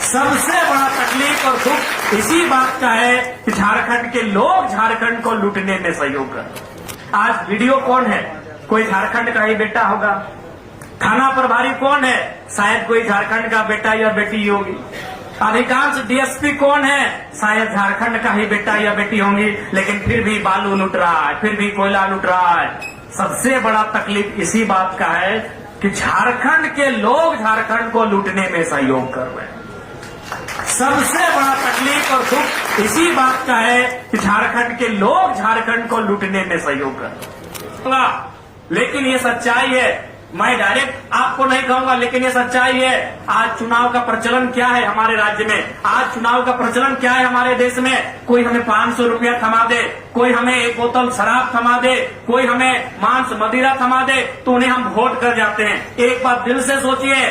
सबसे बड़ा तकलीफ और दुख इसी बात का है कि झारखंड के लोग झारखंड को लूटने में सहयोग कर। आज वीडियो कौन है? कोई झारखंड का ही बेटा होगा। थाना प्रभारी कौन है? शायद कोई झारखंड का बेटा या बेटी होगी। अधिकांश डीएसपी कौन है? शायद झारखंड का ही बेटा या बेटी होंगी। लेकिन फिर भी बालू लूट रहा है, फिर भी कोयला लूट रहा है। सबसे बड़ा तकलीफ इसी बात का है कि झारखंड के लोग झारखंड को लूटने में सहयोग कर रहे हैं। सबसे बड़ा तकलीफ और दुख इसी बात का है कि झारखंड के लोग झारखंड को लूटने में सहयोग कर रहे हैं। लेकिन ये सच्चाई है, मैं डायरेक्ट आपको नहीं कहूंगा, लेकिन ये सच्चाई है। आज चुनाव का प्रचलन क्या है हमारे राज्य में? आज चुनाव का प्रचलन क्या है हमारे देश में? कोई हमें 500 रुपया थमा दे, कोई हमें एक बोतल शराब थमा दे, कोई हमें मांस मदिरा थमा दे, तो उन्हें हम वोट कर जाते हैं। एक बात दिल से सोचिए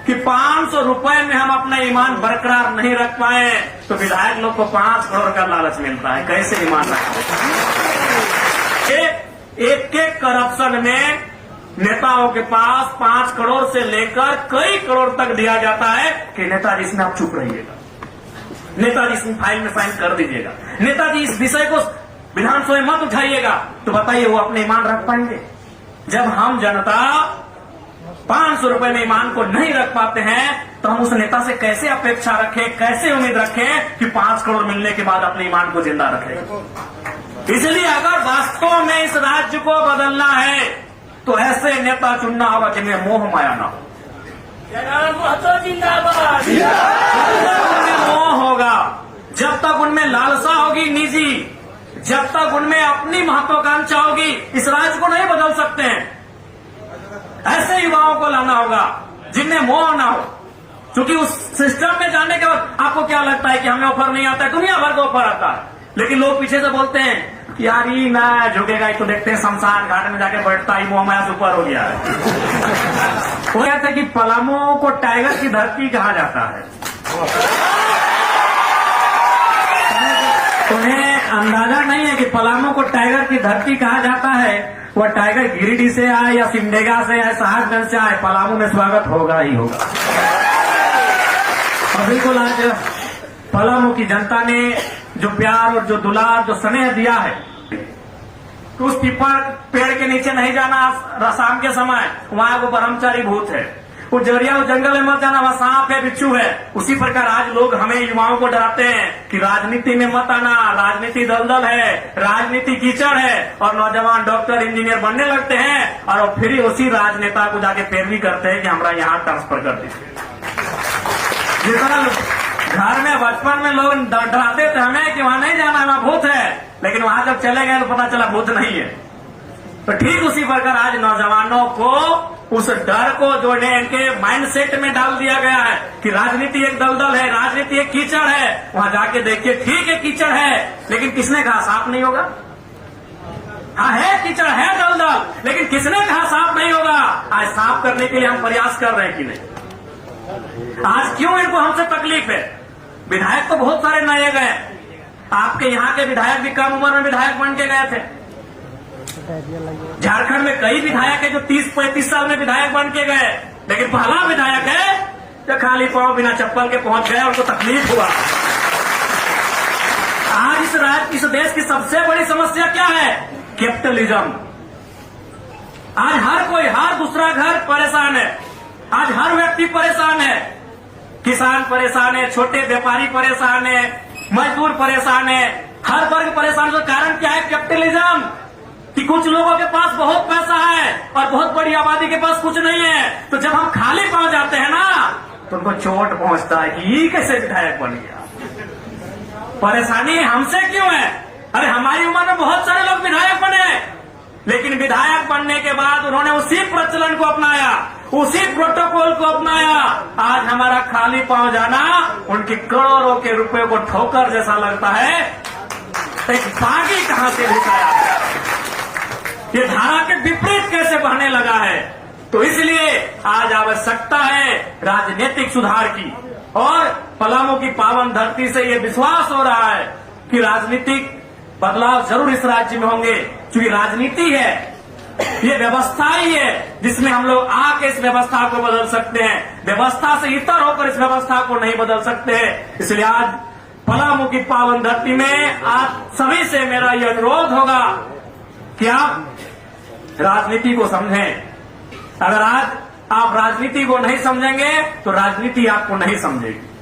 कि 500 रुपए में हम अपना ईमान बरकरार नहीं रख पाए तो विधायक लोग को 5 करोड़ का लालच मिलता है। कैसे ईमान रखें? एक करप्शन में नेताओं के पास 5 करोड़ से लेकर कई करोड़ तक दिया जाता है कि नेताजी इसमें आप चुप रहिएगा, नेताजी इस फाइल में साइन कर दीजिएगा, नेताजी इस विषय को विधानसभा में मत उठाइएगा। तो बताइए वो अपने ईमान रख पाएंगे? जब हम जनता 500 रुपए में ईमान को नहीं रख पाते हैं तो हम उस नेता से कैसे अपेक्षा रखें, कैसे उम्मीद रखें कि 5 करोड़ मिलने के बाद अपने ईमान को जिंदा रखें? इसलिए अगर वास्तव में इस राज्य को बदलना है तो ऐसे नेता चुनना होगा जिनमें मोह माया ना हो। उनमें मोह होगा, जब तक उनमें लालसा होगी निजी, जब तक उनमें अपनी महत्वाकांक्षा होगी, इस राज्य को नहीं बदल सकते हैं। ऐसे युवाओं को लाना होगा जिनमें मोह ना हो। क्योंकि उस सिस्टम में जाने के बाद आपको क्या लगता है कि हमें ऑफर नहीं आता है? दुनिया भर का ऑफर आता है, लेकिन लोग पीछे से बोलते हैं यार ये ना झुकेगा, तो देखते हैं शमशान घाट में जाके बैठता ही मोह माया से ऊपर हो गया है। वो कहते हैं कि पलामू को टाइगर की धरती कहा जाता है। तुम्हें अंदाजा नहीं है कि पलामू को टाइगर की धरती कहा जाता है। वह टाइगर गिरिडीह से आए या सिमडेगा से आए, साहबगंज से आए, पलामू में स्वागत होगा ही होगा। और बिल्कुल आज पलामू की जनता ने जो प्यार और जो दुलार जो स्नेह दिया है, तो उस पीपल पेड़ के नीचे नहीं जाना शाम के समय, वहां वो ब्रह्मचारी भूत है। वो जरिया जंगल में मत जाना, वहां सांप है, बिच्छू है। उसी प्रकार आज लोग हमें युवाओं को डराते हैं कि राजनीति में मत आना, राजनीति दलदल है, राजनीति कीचड़ है। और नौजवान डॉक्टर इंजीनियर बनने लगते हैं और फिर उसी राजनेता को जाके पैरवी करते हैं कि हमारा यहाँ ट्रांसफर कर दीजिए। जितना घर में बचपन में लोग डराते थे हमें कि वहां नहीं जाना, वहां भूत है, लेकिन वहां जब चले गए तो पता चला भूत नहीं है। तो ठीक उसी प्रकार आज नौजवानों को उस डर को जो इनके माइंडसेट में डाल दिया गया है कि राजनीति एक दलदल है, राजनीति एक कीचड़ है। वहां जाके देखिए, ठीक है कीचड़ है, लेकिन किसने कहा साफ नहीं होगा? हाँ है कीचड़, है दलदल, लेकिन किसने कहा साफ नहीं होगा? आज साफ करने के लिए हम प्रयास कर रहे हैं कि नहीं? आज क्यों इनको हमसे तकलीफ है? विधायक तो बहुत सारे नए गए, आपके यहाँ के विधायक भी कम उम्र में विधायक बन के गए थे। झारखंड में कई विधायक है जो 30-35 साल में विधायक बन के गए, लेकिन पहला विधायक है जो खाली पांव बिना चप्पल के पहुंच गए, उनको तकलीफ हुआ। आज इस देश की सबसे बड़ी समस्या क्या है? कैपिटलिज्म। आज हर दूसरा घर परेशान है, आज हर व्यक्ति परेशान है। किसान परेशान है, छोटे व्यापारी परेशान है, मजदूर परेशान है, हर वर्ग परेशान। का कारण क्या है? कैपिटलिज्म। कि कुछ लोगों के पास बहुत पैसा है और बहुत बड़ी आबादी के पास कुछ नहीं है। तो जब हम खाली पांव जाते हैं ना तो उनको चोट पहुंचता है कि ये कैसे विधायक बन गया। परेशानी हमसे क्यों है? अरे हमारी उम्र में बहुत सारे लोग विधायक बने, लेकिन विधायक बनने के बाद उन्होंने उसी प्रचलन को अपनाया, उसी प्रोटोकॉल को अपनाया। आज हमारा खाली पांव जाना उनके करोड़ों के रुपए को ठोकर जैसा लगता है। एक बागी कहां से भिखाया, ये धारा के विपरीत कैसे बहने लगा है? तो इसलिए आज आवश्यकता है राजनीतिक सुधार की। और पलामू की पावन धरती से ये विश्वास हो रहा है कि राजनीतिक बदलाव जरूर इस राज्य में होंगे, क्योंकि राजनीति है ये व्यवस्था ही है जिसमें हम लोग आके इस व्यवस्था को बदल सकते हैं। व्यवस्था से इतर होकर इस व्यवस्था को नहीं बदल सकते हैं। इसलिए आज पलामू की पावन धरती में आप सभी से मेरा यह अनुरोध होगा कि आप राजनीति को समझें। अगर आज आप राजनीति को नहीं समझेंगे तो राजनीति आपको नहीं समझेगी।